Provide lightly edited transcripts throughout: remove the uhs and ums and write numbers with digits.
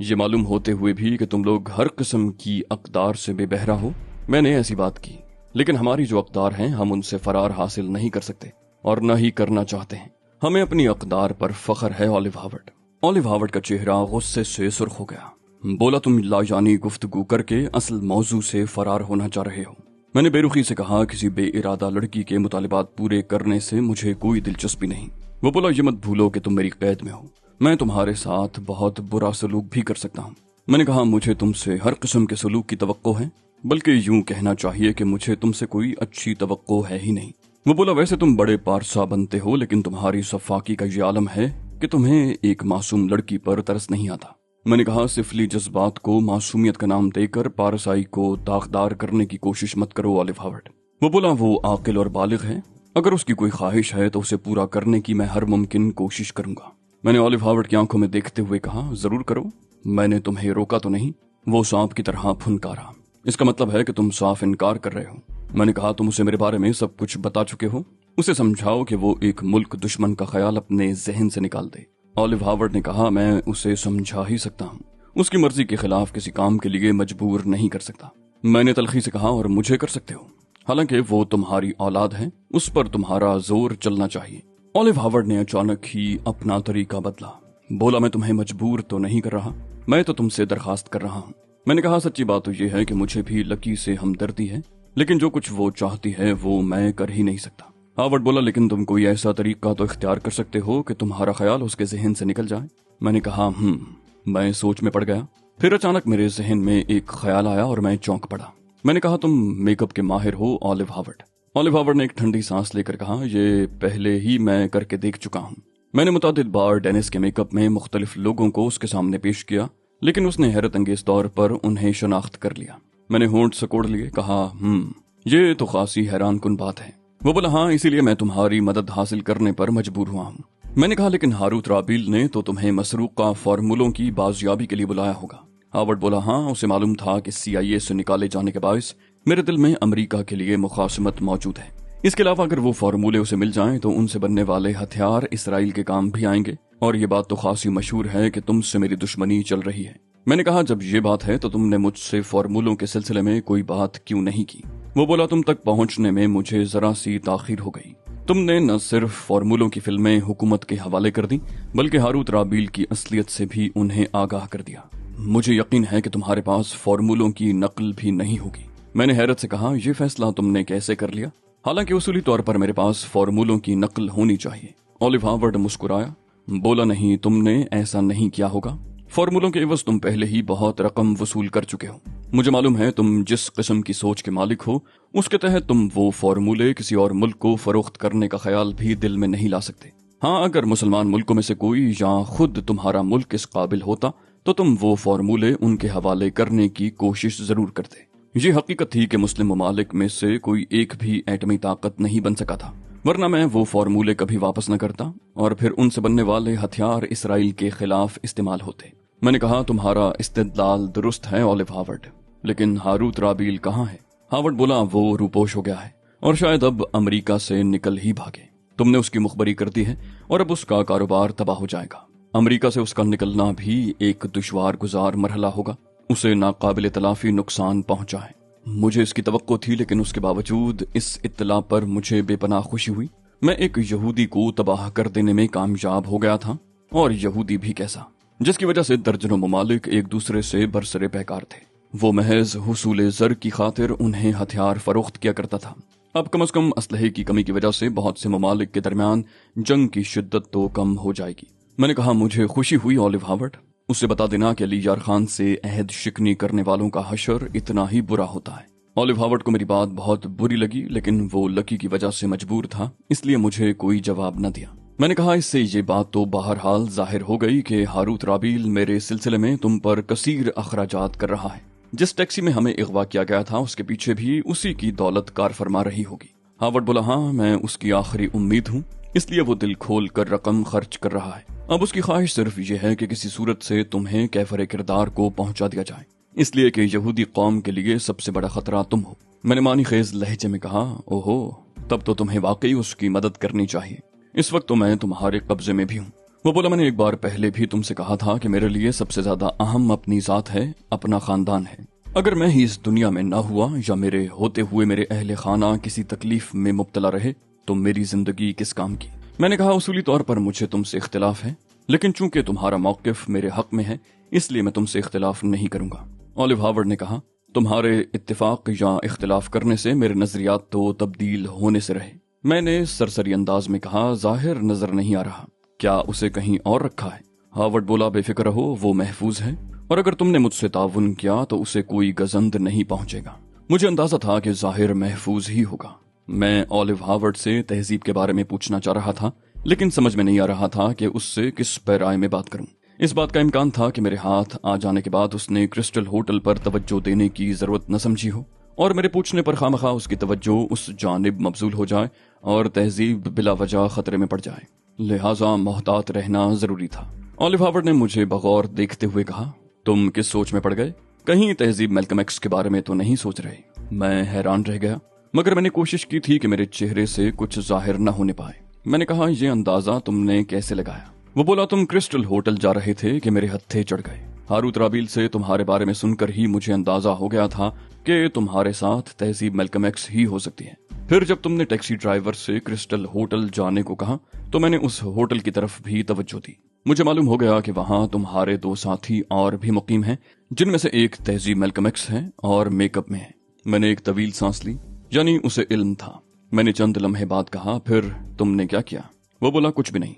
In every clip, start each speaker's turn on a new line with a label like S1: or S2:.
S1: یہ معلوم ہوتے ہوئے بھی کہ تم لوگ ہر قسم کی اقدار سے بے بہرا ہو، میں نے ایسی بات کی، لیکن ہماری جو اقدار ہیں ہم ان سے فرار حاصل نہیں کر سکتے اور نہ ہی کرنا چاہتے ہیں۔ ہمیں اپنی اقدار پر فخر ہے اولیو ہاورڈ۔ اولیو ہاورڈ کا چہرہ غصے سے سرخ ہو گیا۔ بولا، تم لاجانی گفتگو کر کے اصل موضوع سے فرار ہونا چاہ رہے ہو۔ میں نے بے رخی سے کہا، کسی بے ارادہ لڑکی کے مطالبات پورے کرنے سے مجھے کوئی دلچسپی نہیں۔ وہ بولا، یہ مت بھولو کہ تم میری قید میں ہو، میں تمہارے ساتھ بہت برا سلوک بھی کر سکتا ہوں۔ میں نے کہا، مجھے تم سے ہر قسم کے سلوک کی توقع ہے، بلکہ یوں کہنا چاہیے کہ مجھے تم سے کوئی اچھی توقع ہے ہی نہیں۔ وہ بولا، ویسے تم بڑے پارسا بنتے ہو، لیکن تمہاری صفاقی کا یہ عالم ہے کہ تمہیں ایک معصوم لڑکی پر ترس نہیں آتا۔ میں نے کہا، سفلی جذبات کو معصومیت کا نام دے کر پارسائی کو داغدار کرنے کی کوشش مت کرو اولیو ہاورڈ۔ وہ بولا، وہ عاقل اور بالغ ہے، اگر اس کی کوئی خواہش ہے تو اسے پورا کرنے کی میں ہر ممکن کوشش کروں گا۔ میں نے اولیو ہاورڈ کی آنکھوں میں دیکھتے ہوئے کہا، ضرور کرو، میں نے تمہیں روکا تو نہیں۔ وہ سانپ کی طرح پھنکارا۔ اس کا مطلب ہے کہ تم صاف انکار کر رہے ہو۔ میں نے کہا، تم اسے میرے بارے میں سب کچھ بتا چکے ہو، اسے سمجھاؤ کہ وہ ایک ملک دشمن کا خیال اپنے ذہن سے نکال دے۔ اولیو ہاورڈ نے کہا، میں اسے سمجھا ہی سکتا ہوں، اس کی مرضی کے خلاف کسی کام کے لیے مجبور نہیں کر سکتا۔ میں نے تلخی سے کہا، اور مجھے کر سکتے ہو، حالانکہ وہ تمہاری اولاد ہے، اس پر تمہارا زور چلنا چاہیے۔ اولیو ہاورڈ نے اچانک ہی اپنا طریقہ بدلا۔ بولا، میں تمہیں مجبور تو نہیں کر رہا، میں تو تم سے درخواست کر رہا ہوں۔ میں نے کہا، سچی بات تو یہ ہے کہ مجھے بھی لکی سے ہمدردی ہے، لیکن جو کچھ وہ چاہتی ہے وہ میں کر ہی نہیں سکتا۔ ہاورڈ بولا، لیکن تم کوئی ایسا طریقہ تو اختیار کر سکتے ہو کہ تمہارا خیال اس کے ذہن سے نکل جائے۔ میں نے کہا، میں سوچ میں پڑ گیا۔ پھر اچانک میرے ذہن میں ایک خیال آیا اور میں چونک پڑا۔ میں نے کہا، تم میک اپ کے ماہر ہو اولیو ہاورڈ۔ اولیو ہاورڈ نے ایک ٹھنڈی سانس لے کر کہا، یہ پہلے ہی میں کر کے دیکھ چکا ہوں۔ میں نے متعدد بار ڈینس کے میک اپ میں مختلف لوگوں کو اس کے سامنے پیش کیا، لیکن اس نے حیرت انگیز طور پر انہیں شناخت کر لیا۔ میں نے ہونٹ سکوڑ لیے، کہا، یہ تو خاصی حیران کن بات ہے۔ وہ بولا، ہاں، اسی لیے میں تمہاری مدد حاصل کرنے پر مجبور ہوا ہوں۔ میں نے کہا، لیکن ہاروت رابیل نے تو تمہیں مسروقہ فارمولوں کی بازیابی کے لیے بلایا ہوگا۔ ہاورڈ بولا، ہاں، اسے معلوم تھا کہ CIA سے نکالے جانے کے باعث میرے دل میں امریکہ کے لیے مخاصمت موجود ہے۔ اس کے علاوہ اگر وہ فارمولے اسے مل جائیں تو ان سے بننے والے ہتھیار اسرائیل کے کام بھی آئیں گے، اور یہ بات تو خاصی مشہور ہے کہ تم سے میری دشمنی چل رہی ہے۔ میں نے کہا، جب یہ بات ہے تو تم نے مجھ سے فارمولوں کے سلسلے میں کوئی بات کیوں نہیں کی؟ وہ بولا، تم تک پہنچنے میں مجھے ذرا سی تاخیر ہو گئی۔ تم نے نہ صرف فارمولوں کی فلمیں حکومت کے حوالے کر دی، بلکہ ہاروت رابیل کی اصلیت سے بھی انہیں آگاہ کر دیا۔ مجھے یقین ہے کہ تمہارے پاس فارمولوں کی نقل بھی نہیں ہوگی۔ میں نے حیرت سے کہا، یہ فیصلہ تم نے کیسے کر لیا؟ حالانکہ اصولی طور پر میرے پاس فارمولوں کی نقل ہونی چاہیے۔ اولیو ہاورڈ مسکرایا، بولا، نہیں، تم نے ایسا نہیں کیا ہوگا۔ فارمولوں کے عوض تم پہلے ہی بہت رقم وصول کر چکے ہو۔ مجھے معلوم ہے تم جس قسم کی سوچ کے مالک ہو، اس کے تحت تم وہ فارمولے کسی اور ملک کو فروخت کرنے کا خیال بھی دل میں نہیں لا سکتے۔ ہاں، اگر مسلمان ملکوں میں سے کوئی یا خود تمہارا ملک اس قابل ہوتا تو تم وہ فارمولے ان کے حوالے کرنے کی کوشش ضرور کرتے۔ یہ حقیقت تھی کہ مسلم ممالک میں سے کوئی ایک بھی ایٹمی طاقت نہیں بن سکا تھا، ورنہ میں وہ فارمولے کبھی واپس نہ کرتا اور پھر ان سے بننے والے ہتھیار اسرائیل کے خلاف استعمال ہوتے۔ میں نے کہا، تمہارا استدلال درست ہے اولیو ہاورڈ، لیکن ہاروت رابیل کہاں ہے؟ ہاورڈ بولا، وہ روپوش ہو گیا ہے اور شاید اب امریکہ سے نکل ہی بھاگے۔ تم نے اس کی مخبری کر دی ہے اور اب اس کا کاروبار تباہ ہو جائے گا۔ امریکہ سے اس کا نکلنا بھی ایک دشوار گزار مرحلہ ہوگا، اسے ناقابل تلافی نقصان پہنچا ہے۔ مجھے اس کی توقع تھی، لیکن اس کے باوجود اس اطلاع پر مجھے بے پناہ خوشی ہوئی۔ میں ایک یہودی کو تباہ کر دینے میں کامیاب ہو گیا تھا، اور یہودی بھی کیسا، جس کی وجہ سے درجنوں ممالک ایک دوسرے سے برسر پیکار تھے۔ وہ محض حصول زر کی خاطر انہیں ہتھیار فروخت کیا کرتا تھا۔ اب کم از کم اسلحے کی کمی کی وجہ سے بہت سے ممالک کے درمیان جنگ کی شدت تو کم ہو جائے گی۔ میں نے کہا، مجھے خوشی ہوئی اولیو ہاورڈ، اسے بتا دینا کہ علی یار خان سے عہد شکنی کرنے والوں کا حشر اتنا ہی برا ہوتا ہے۔ اولیو ہاورڈ کو میری بات بہت بری لگی، لیکن وہ لکی کی وجہ سے مجبور تھا، اس لیے مجھے کوئی جواب نہ دیا۔ میں نے کہا، اس سے یہ بات تو بہرحال ظاہر ہو گئی کہ ہاروت رابیل میرے سلسلے میں تم پر کثیر اخراجات کر رہا ہے۔ جس ٹیکسی میں ہمیں اغوا کیا گیا تھا اس کے پیچھے بھی اسی کی دولت کار فرما رہی ہوگی۔ ہاورڈ بولا، ہاں، میں اس کی آخری امید ہوں، اس لیے وہ دل کھول کر رقم خرچ کر رہا ہے۔ اب اس کی خواہش صرف یہ ہے کہ کسی صورت سے تمہیں کیفر کردار کو پہنچا دیا جائے، اس لیے کہ یہودی قوم کے لیے سب سے بڑا خطرہ تم ہو۔ میں نے معنی خیز لہجے میں کہا، اوہو، تب تو تمہیں واقعی اس کی مدد کرنی چاہیے۔ اس وقت تو میں تمہارے قبضے میں بھی ہوں۔ وہ بولا میں نے ایک بار پہلے بھی تم سے کہا تھا کہ میرے لیے سب سے زیادہ اہم اپنی ذات ہے، اپنا خاندان ہے۔ اگر میں ہی اس دنیا میں نہ ہوا یا میرے ہوتے ہوئے میرے اہل خانہ کسی تکلیف میں مبتلا رہے تو میری زندگی کس کام کی؟ میں نے کہا اصولی طور پر مجھے تم سے اختلاف ہے، لیکن چونکہ تمہارا موقف میرے حق میں ہے اس لیے میں تم سے اختلاف نہیں کروں گا۔ اولیو ہاورڈ نے کہا تمہارے اتفاق یا اختلاف کرنے سے میرے نظریات تو تبدیل ہونے سے رہے۔ میں نے سرسری انداز میں کہا ظاہر نظر نہیں آ رہا، کیا اسے کہیں اور رکھا ہے؟ ہاورڈ بولا بے فکر رہو، وہ محفوظ ہے، اور اگر تم نے مجھ سے تعاون کیا تو اسے کوئی گزند نہیں پہنچے گا۔ مجھے اندازہ تھا کہ ظاہر محفوظ ہی ہوگا۔ میں اولیو ہاورڈ سے تہذیب کے بارے میں پوچھنا چاہ رہا تھا، لیکن سمجھ میں نہیں آ رہا تھا کہ اس سے کس پیرائے میں بات کروں۔ اس بات کا امکان تھا کہ میرے ہاتھ آ جانے کے بعد اس نے کرسٹل ہوٹل پر توجہ دینے کی ضرورت نہ سمجھی ہو، اور میرے پوچھنے پر خواہ اس کی توجہ اس جانب مبذول ہو جائے اور تہذیب بلا وجہ خطرے میں پڑ جائے، لہٰذا محتاط رہنا ضروری تھا۔ اولیو ہاورڈ نے مجھے بغور دیکھتے ہوئے کہا تم کس سوچ میں پڑ گئے؟ کہیں تہذیب میلکم ایکس کے بارے میں تو نہیں سوچ رہے؟ میں حیران رہ گیا، مگر میں نے کوشش کی تھی کہ میرے چہرے سے کچھ ظاہر نہ ہونے پائے۔ میں نے کہا یہ اندازہ تم نے کیسے لگایا؟ وہ بولا تم کرسٹل ہوٹل جا رہے تھے کہ میرے ہتھے چڑھ گئے۔ ہاروت رابیل سے تمہارے بارے میں سن کر ہی مجھے اندازہ ہو گیا تھا کہ تمہارے ساتھ تہذیب میلکم ایکس ہی ہو سکتی ہے۔ پھر جب تم نے ٹیکسی ڈرائیور سے کرسٹل ہوٹل جانے کو کہا تو میں نے اس ہوٹل کی طرف بھی توجہ دی۔ مجھے معلوم ہو گیا کہ وہاں تمہارے دو ساتھی اور بھی مقیم ہیں، جن میں سے ایک تہذیب میلکم ایکس ہے اور میک اپ میں ہے۔ میں نے ایک طویل سانس لی، یعنی اسے علم تھا۔ میں نے چند لمحے بعد کہا پھر تم نے کیا کیا؟ وہ بولا کچھ بھی نہیں،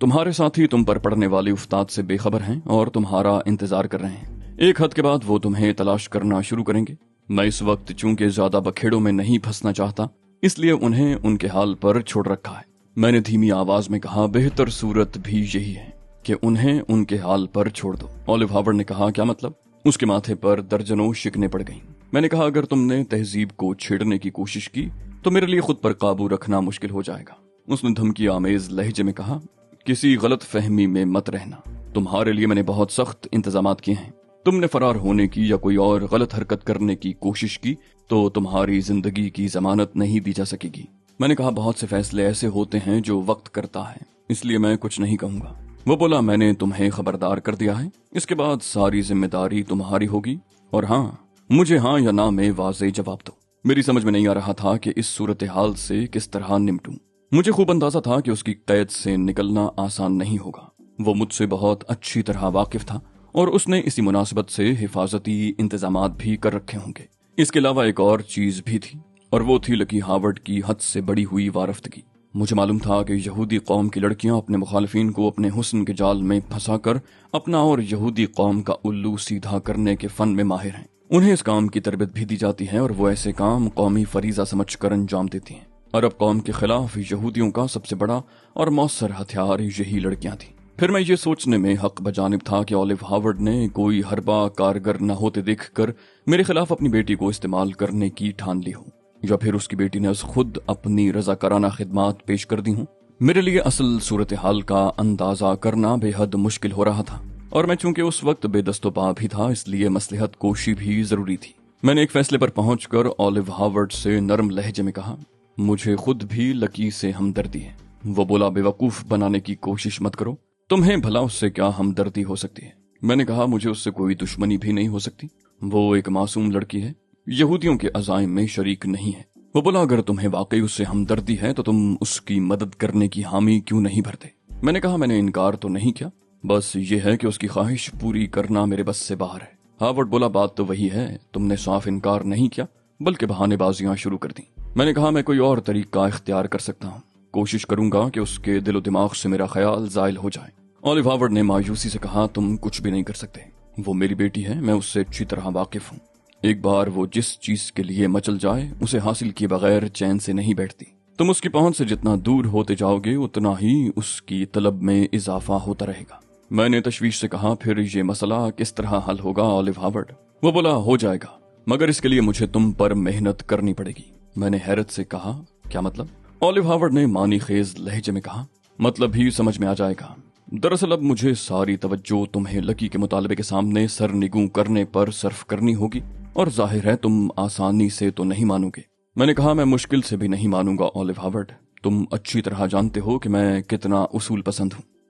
S1: تمہارے ساتھی تم پر پڑنے والی افتاد سے بے خبر ہیں اور تمہارا انتظار کر رہے ہیں۔ ایک حد کے بعد وہ تمہیں تلاش کرنا شروع کریں گے۔ میں اس وقت چونکہ زیادہ بکھیڑوں میں نہیں پھنسنا چاہتا، اس لیے انہیں ان کے حال پر چھوڑ رکھا ہے۔ میں نے دھیمی آواز میں کہا بہتر صورت بھی یہی ہے کہ انہیں ان کے حال پر چھوڑ دو۔ اولیو ہاورڈ نے کہا کیا مطلب؟ اس کے ماتھے پر درجنوں شکنیں پڑ گئیں۔ میں نے کہا اگر تم نے تہذیب کو چھیڑنے کی کوشش کی تو میرے لیے خود پر قابو رکھنا مشکل ہو جائے گا۔ اس نے دھمکی آمیز لہجے میں کہا کسی غلط فہمی میں مت رہنا، تمہارے لیے میں نے بہت سخت انتظامات کیے ہیں۔ تم نے فرار ہونے کی یا کوئی اور غلط حرکت کرنے کی کوشش کی تو تمہاری زندگی کی ضمانت نہیں دی جا سکے گی۔ میں نے کہا بہت سے فیصلے ایسے ہوتے ہیں جو وقت کرتا ہے، اس لیے میں کچھ نہیں کہوں گا۔ وہ بولا میں نے تمہیں خبردار کر دیا ہے، اس کے بعد ساری ذمہ داری تمہاری ہوگی، اور ہاں مجھے ہاں یا نہ میں واضح جواب دو۔ میری سمجھ میں نہیں آ رہا تھا کہ اس صورتحال سے کس طرح نمٹوں۔ مجھے خوب اندازہ تھا کہ اس کی قید سے نکلنا آسان نہیں ہوگا۔ وہ مجھ سے بہت اچھی طرح واقف تھا اور اس نے اسی مناسبت سے حفاظتی انتظامات بھی کر رکھے ہوں گے۔ اس کے علاوہ ایک اور چیز بھی تھی، اور وہ تھی لکی ہاورڈ کی حد سے بڑی ہوئی وارفتگی۔ مجھے معلوم تھا کہ یہودی قوم کی لڑکیاں اپنے مخالفین کو اپنے حسن کے جال میں پھنسا کر اپنا اور یہودی قوم کا الو سیدھا کرنے کے فن میں ماہر ہیں۔ انہیں اس کام کی تربیت بھی دی جاتی ہے اور وہ ایسے کام قومی فریضہ سمجھ کر انجام دیتی ہیں۔ عرب قوم کے خلاف یہودیوں کا سب سے بڑا اور مؤثر ہتھیار یہی لڑکیاں تھیں۔ پھر میں یہ سوچنے میں حق بجانب تھا کہ اولیو ہاورڈ نے کوئی حربہ کارگر نہ ہوتے دیکھ کر میرے خلاف اپنی بیٹی کو استعمال کرنے کی ٹھان لی ہو، یا پھر اس کی بیٹی نے خود اپنی رضاکارانہ خدمات پیش کر دی ہوں۔ میرے لیے اصل صورتحال کا اندازہ کرنا بے حد مشکل ہو رہا تھا، اور میں چونکہ اس وقت بے دست و پا بھی تھا اس لیے مصلحت کوشی بھی ضروری تھی۔ میں نے ایک فیصلے پر پہنچ کر اولیو ہاورڈ سے نرم لہجے میں کہا مجھے خود بھی لکی سے ہمدردی ہے۔ وہ بولا بے وقوف بنانے کی کوشش مت کرو، تمہیں بھلا اس سے کیا ہمدردی ہو سکتی ہے؟ میں نے کہا مجھے اس سے کوئی دشمنی بھی نہیں ہو سکتی، وہ ایک معصوم لڑکی ہے، یہودیوں کے عزائم میں شریک نہیں ہے۔ وہ بولا اگر تمہیں واقعی اس سے ہمدردی ہے تو تم اس کی مدد کرنے کی حامی کیوں نہیں بھرتے؟ میں نے کہا میں نے انکار تو نہیں کیا، بس یہ ہے کہ اس کی خواہش پوری کرنا میرے بس سے باہر ہے۔ ہاورڈ بولا بات تو وہی ہے، تم نے صاف انکار نہیں کیا بلکہ بہانے بازیاں شروع کر دیں۔ میں نے کہا میں کوئی اور طریقہ اختیار کر سکتا ہوں، کوشش کروں گا کہ اس کے دل و دماغ سے میرا خیال زائل ہو جائے۔ اولیو ہاورڈ نے مایوسی سے کہا تم کچھ بھی نہیں کر سکتے، وہ میری بیٹی ہے، میں اس سے اچھی طرح واقف ہوں۔ ایک بار وہ جس چیز کے لیے مچل جائے اسے حاصل کیے بغیر چین سے نہیں بیٹھتی۔ تم اس کی پہنچ سے جتنا دور ہوتے جاؤ گے اتنا ہی اس کی طلب میں اضافہ ہوتا رہے گا۔ میں نے تشویش سے کہا پھر یہ مسئلہ کس طرح حل ہوگا اولیو ہاورڈ؟ وہ بولا ہو جائے گا، مگر اس کے لیے مجھے تم پر محنت کرنی پڑے گی۔ میں نے حیرت سے کہا کیا مطلب؟ اولیو ہاورڈ نے معنی خیز لہجے میں کہا مطلب بھی سمجھ میں آ جائے گا۔ دراصل اب مجھے ساری توجہ تمہیں لکی کے مطالبے کے سامنے سر نگوں کرنے پر صرف کرنی ہوگی، اور ظاہر ہے تم آسانی سے تو نہیں مانو گے۔ میں نے کہا میں مشکل سے بھی نہیں مانوں گا اولیو ہاورڈ، تم اچھی طرح جانتے ہو کہ میں کتنا اصول پسند ہوں۔